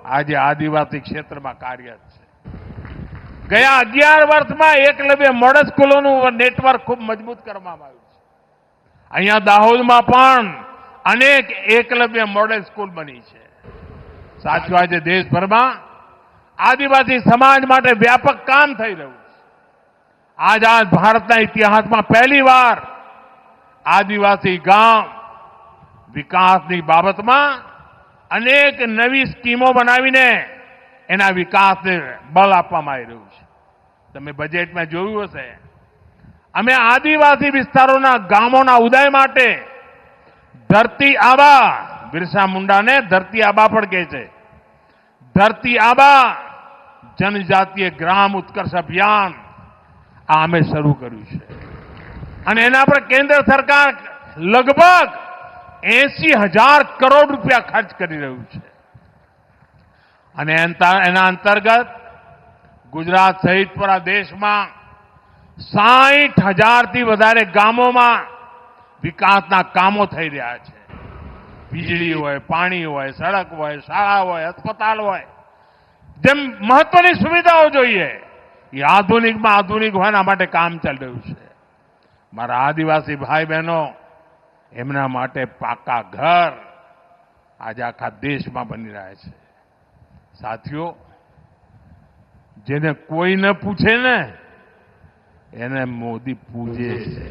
આજે આદિવાસી ક્ષેત્રમાં કાર્યરત છે. ગયા 11 વર્ષમાં એકલવ્ય મોડલ સ્કૂલોનું નેટવર્ક ખૂબ મજબૂત કરવામાં આવ્યું છે. અહીંયા દાહોદમાં પણ અનેક એકલવ્ય મોડેલ સ્કૂલ બની છે. સાથીઓ, આજે દેશભરમાં આદિવાસી સમાજ માટે વ્યાપક કામ થઈ રહ્યું છે. આઝાદ ભારતના ઇતિહાસમાં પહેલીવાર આદિવાસી ગામ વિકાસની બાબતમાં અનેક નવી સ્કીમો બનાવીને એના વિકાસને બળ આપવામાં આવી રહ્યું છે. તમે બજેટમાં જોયું હશે, અમે આદિવાસી વિસ્તારોના ગામોના ઉદય માટે ધરતી આબા, બિરસા મુંડાને ધરતી આબા પણ કહે છે, ધરતી આબા જનજાતીય ગ્રામ ઉત્કર્ષ અભિયાન આ અમે શરૂ કર્યું છે. અને એના પર કેન્દ્ર સરકાર લગભગ 80,000 કરોડ રૂપિયા ખર્ચ કરી રહ્યું છે. અને એના અંતર્ગત ગુજરાત સહિત પૂરા દેશમાં 60,000થી વધારે ગામોમાં વિકાસના કામો થઈ રહ્યા છે. વીજળી હોય, પાણી હોય, સડક હોય, શાળા હોય, અસ્પતાલ હોય, જેમ મહત્વની સુવિધાઓ જોઈએ એ આધુનિકમાં આધુનિક હોય એના માટે કામ ચાલી રહ્યું છે. મારા આદિવાસી ભાઈ બહેનો, એમના માટે પાકા ઘર આજે આખા દેશમાં બની રહ્યા છે. સાથીઓ, જેને કોઈ ન પૂછે ને એને મોદી પૂજે છે.